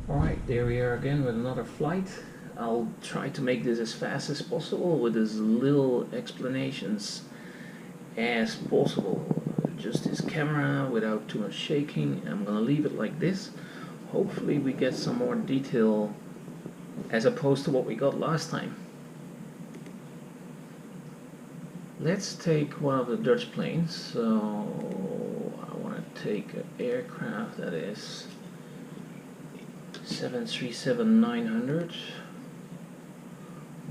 Alright, there we are again with another flight. I'll try to make this as fast as possible with as little explanations as possible. Just this camera without too much shaking. I'm gonna leave it like this. Hopefully we get some more detail as opposed to what we got last time. Let's take one of the Dutch planes. So I want to take an aircraft that is 737-900,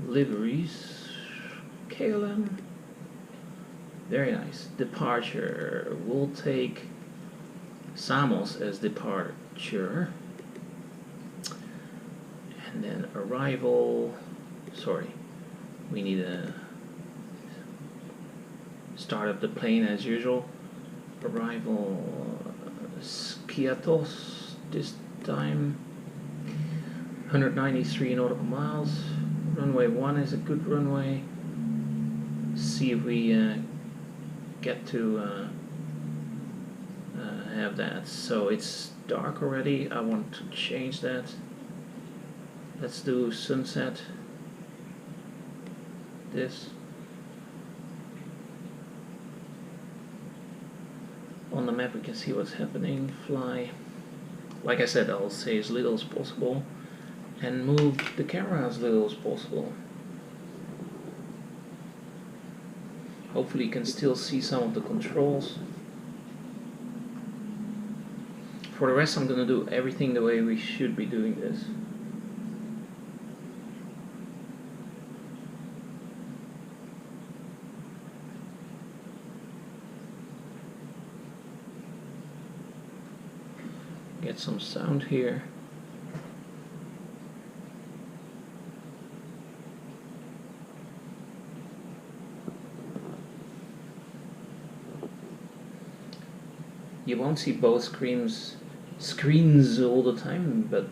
liveries, KLM, very nice. Departure, we'll take Samos as departure, and then arrival, we need a start up the plane as usual. Arrival, Skiathos this time. 193 nautical miles. Runway 1 is a good runway. See if we get to have that. So it's dark already. I want to change that. Let's do sunset. This. On the map we can see what's happening. Fly. Like I said, I'll say as little as possible and move the camera as little as possible. Hopefully you can still see some of the controls. For the rest I'm gonna do everything the way we should be doing this. Get some sound here. You won't see both screens all the time, but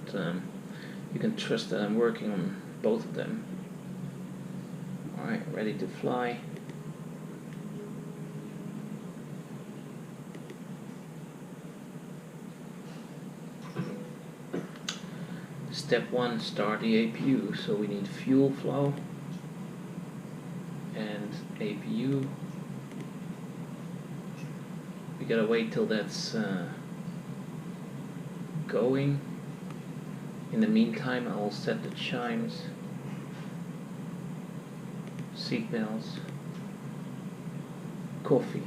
you can trust that I'm working on both of them. Alright, ready to fly. Step 1, start the APU. So we need fuel flow and APU. We gotta wait till that's going. In the meantime, I'll set the chimes, seat belts, coffee.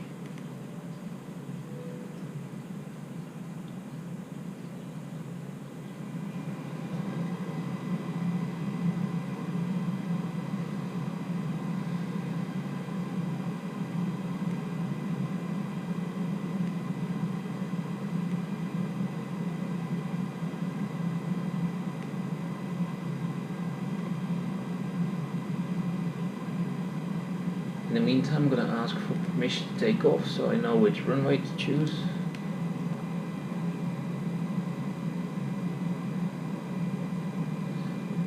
In the meantime, I'm going to ask for permission to take off so I know which runway to choose.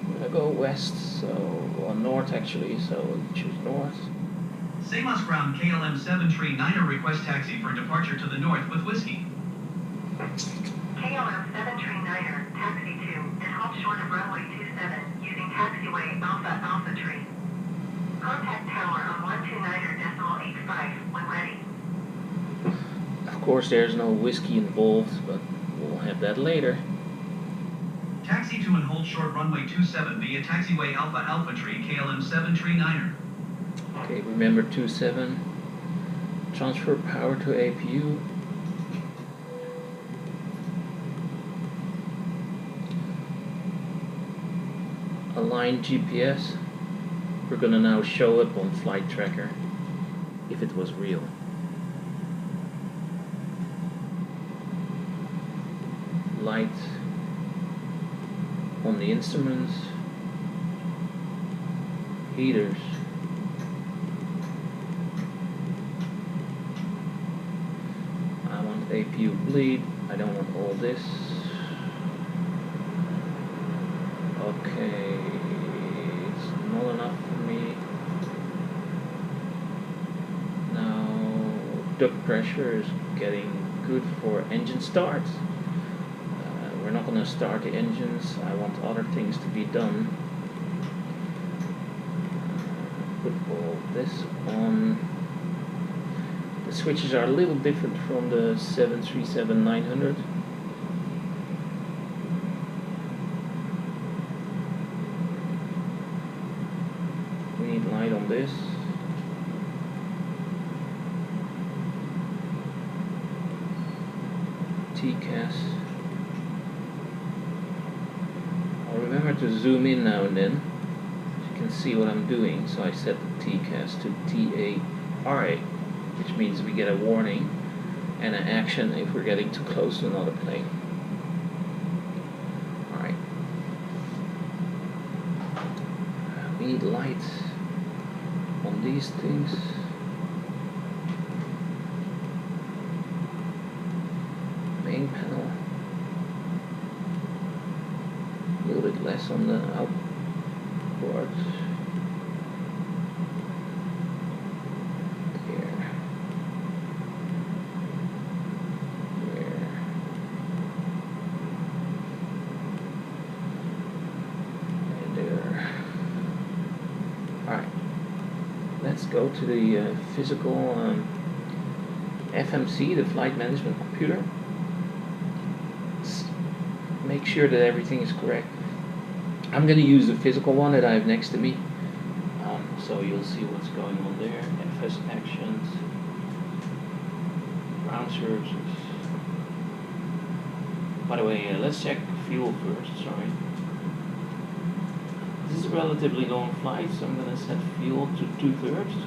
I'm going to go west, or north actually, so we'll choose north. Samos ground KLM 739er request taxi for departure to the north with whiskey. KLM 739er, taxi to and halt short of runway 27 using taxiway Alpha Tree. Contact tower on 129er.85 when ready. Of course there's no whiskey involved, but we'll have that later. Taxi to and hold short runway 27 via taxiway Alpha Tree KLM 739er. Okay, remember 27. Transfer power to APU. Align GPS. We're gonna now show up on flight tracker if it was real. Light on the instruments, heaters. I want APU bleed. I don't want all this. Okay, it's not enough for me. Now duct pressure is getting good for engine start. We're not going to start the engines. I want other things to be done. Put all this on. The switches are a little different from the 737-900. We need light on this. TCAS. I'll remember to zoom in now and then so you can see what I'm doing. So I set the TCAS to TARA, which means we get a warning and an action if we're getting too close to another plane. Alright. We need light on these things. Main panel. A little bit less on the outboard. Let's go to the physical FMC, the flight management computer. Let's make sure that everything is correct. I'm going to use the physical one that I have next to me, so you'll see what's going on there. FS actions, ground services. By the way, let's check fuel first. Sorry. This is a relatively long flight, so I'm going to set fuel to 2/3.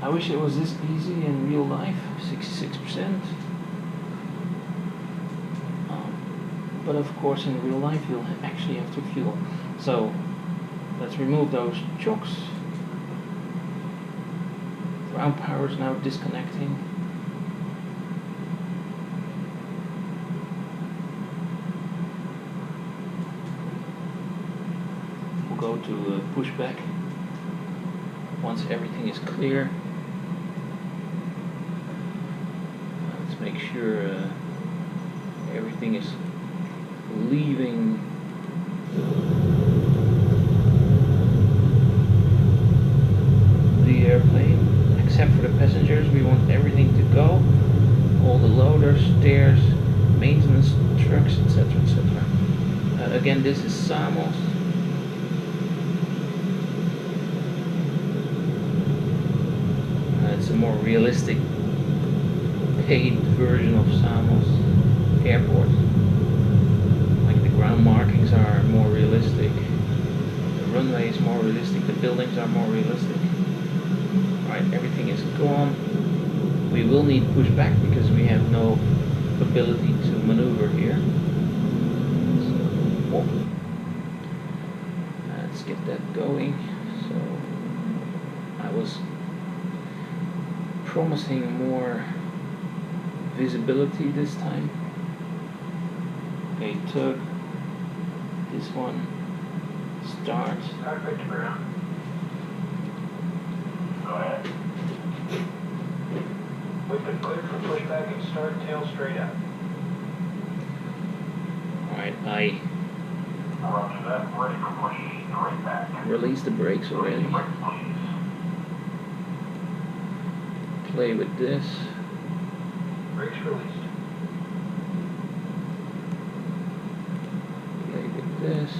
I wish it was this easy in real life, 66%. But of course in real life you'll actually have to fuel. So let's remove those chocks. Ground power is now disconnecting. Go to pushback once everything is clear. Let's make sure everything is leaving the airplane except for the passengers. We want everything to go, all the loaders, stairs, maintenance trucks, etc., etc. Again, this is Samos. It's a more realistic paid version of Samos Airport. Like the ground markings are more realistic, the runway is more realistic, the buildings are more realistic. Alright, everything is gone. We will need pushback because we have no ability to maneuver here. So, let's get that going. So I was promising more visibility this time. Okay, tug. This one. Start. Go ahead. We've been cleared for pushback and start tail straight out. Alright, I Roger that. Ready for push straight back. released the brakes already. Play with this. Brakes released. Play with this.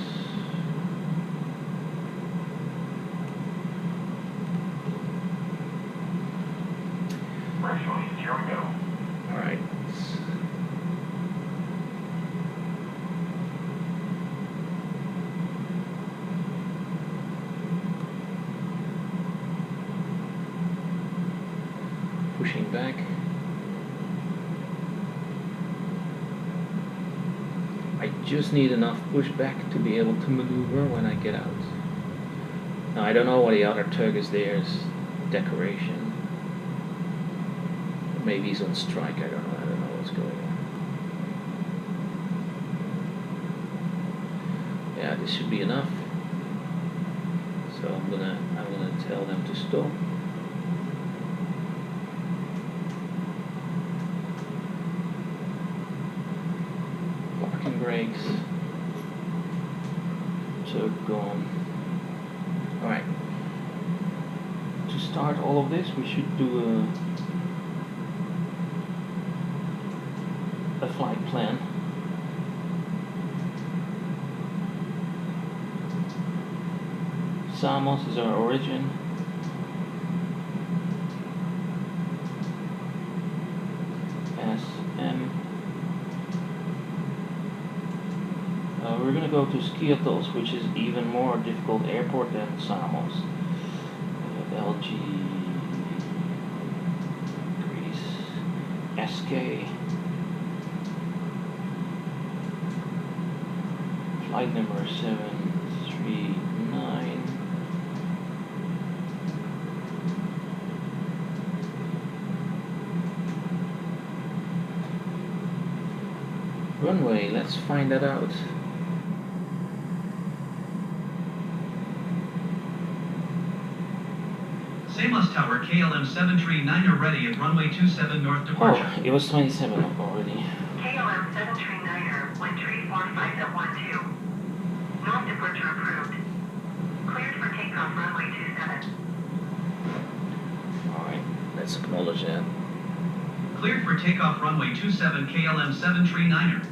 Brakes released. Here we go. Alright. Pushing back. I just need enough pushback to be able to maneuver when I get out. Now I don't know what the other tug is there, is decoration. Maybe he's on strike, I don't know what's going on. Yeah, this should be enough. So I'm gonna tell them to stop. brakes. So gone. Alright. To start all of this, we should do a flight plan. Samos is our origin. SM. We're gonna go to Skiathos, which is even more difficult airport than Samos. LG, Greece, SK. Flight number 739. Runway, let's find that out. Samos Tower, KLM 739er ready at runway 27 north departure. Oh, it was 27 already. KLM 739er, wind 345 at 12. North departure approved. Cleared for takeoff runway 27. Alright, let's acknowledge that. Cleared for takeoff runway 27 KLM 739er.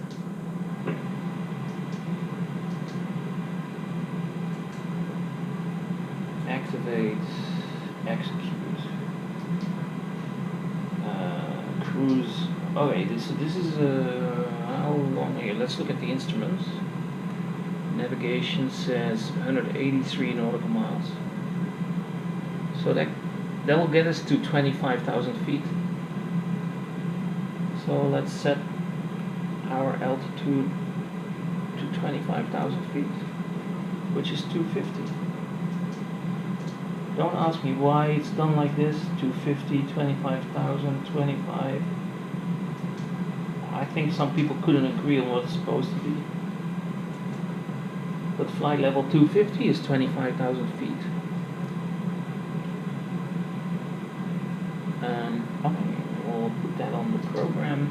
Activate, execute, cruise. Okay, this is how long here? Let's look at the instruments. Navigation says 183 nautical miles. So that will get us to 25,000 feet. So let's set our altitude to 25,000 feet, which is 250. Don't ask me why it's done like this. 250, 25,000, 25. I think some people couldn't agree on what it's supposed to be. But flight level 250 is 25,000 feet. Okay, we'll put that on the program.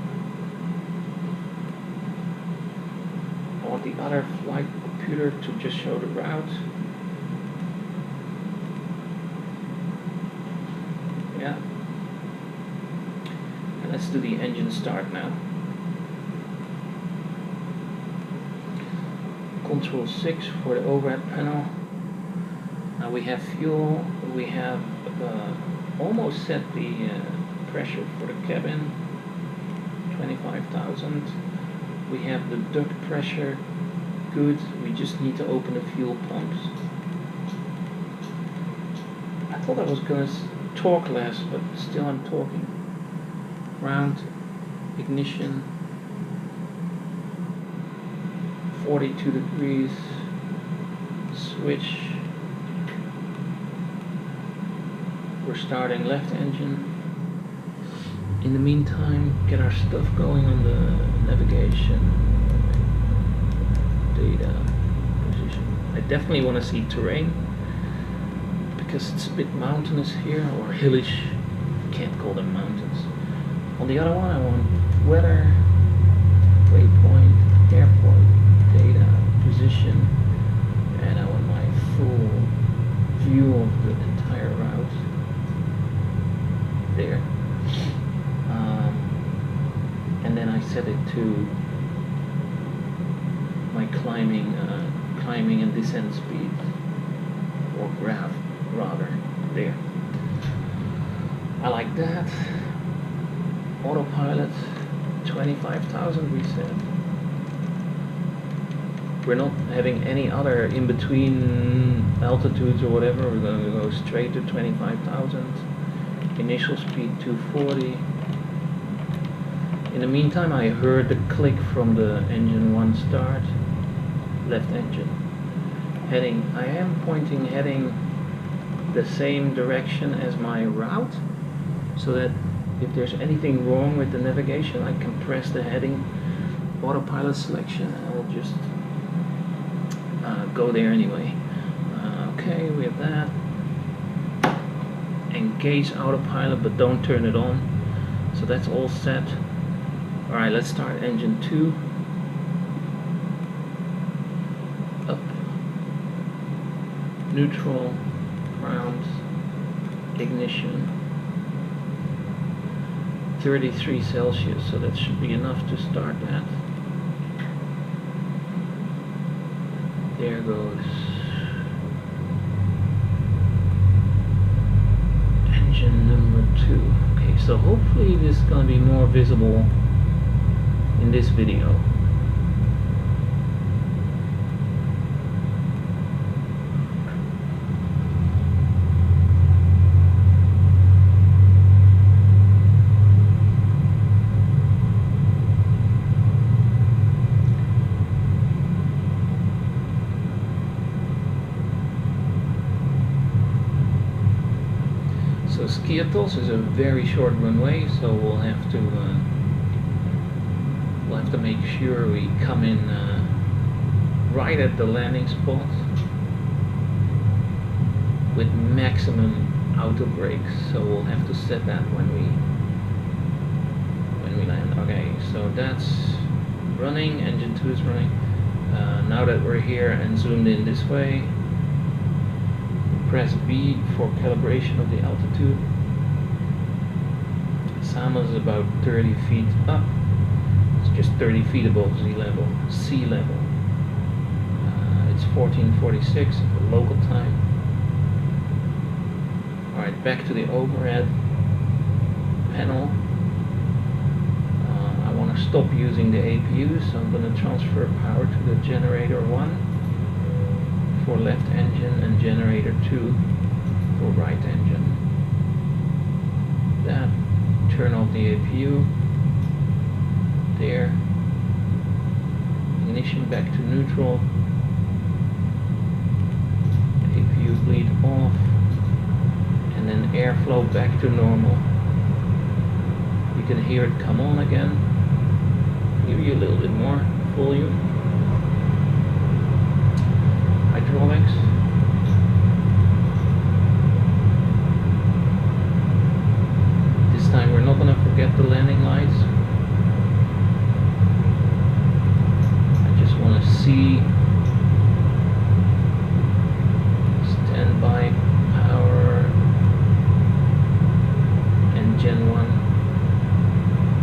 I want the other flight computer to just show the route. Yeah. And let's do the engine start now. Control 6 for the overhead panel. Now we have fuel. We have almost set the pressure for the cabin. 25,000. We have the duct pressure. Good. We just need to open the fuel pumps. I thought I was gonna talk less, but still I'm talking. Ground, ignition, 42 degrees, switch. We're starting left engine. In the meantime, get our stuff going on the navigation, data, position. I definitely want to see terrain, because it's a bit mountainous here, or hillish. Can't call them mountains. On the other one, I want weather, waypoint, airport, data, position, and I want my full view of the entire route there. And then I set it to my climbing and descent speed, or graph rather, there. I like that. Autopilot, 25,000 we said. We're not having any other in between altitudes or whatever. We're going to go straight to 25,000. Initial speed 240. In the meantime, I heard the click from the engine 1 start. Left engine. Heading. I am heading the same direction as my route, so that if there's anything wrong with the navigation, I can press the heading autopilot selection and I'll just go there anyway. Okay, we have that. Engage autopilot, but don't turn it on. So that's all set. Alright, let's start engine 2. neutral, ground, ignition. 33 Celsius, so that should be enough to start that. There goes engine number 2. Okay, so hopefully this is going to be more visible in this video. So Skiathos is a very short runway, so we'll have to make sure we come in right at the landing spot with maximum auto brakes. So we'll have to set that when we land. Okay, so that's running. Engine 2 is running. Now that we're here and zoomed in this way, press B for calibration of the altitude. Samos is about 30 feet up. It's just 30 feet above sea level. It's 14:46 local time. Alright, back to the overhead panel. I want to stop using the APU, so I'm going to transfer power to the generator 1 for left engine and generator 2 for right engine. That, turn off the APU. There. Ignition back to neutral. APU bleed off. And then airflow back to normal. You can hear it come on again. Give you a little bit more volume. Hydraulics. This time we're not going to forget the landing lights. I just want to see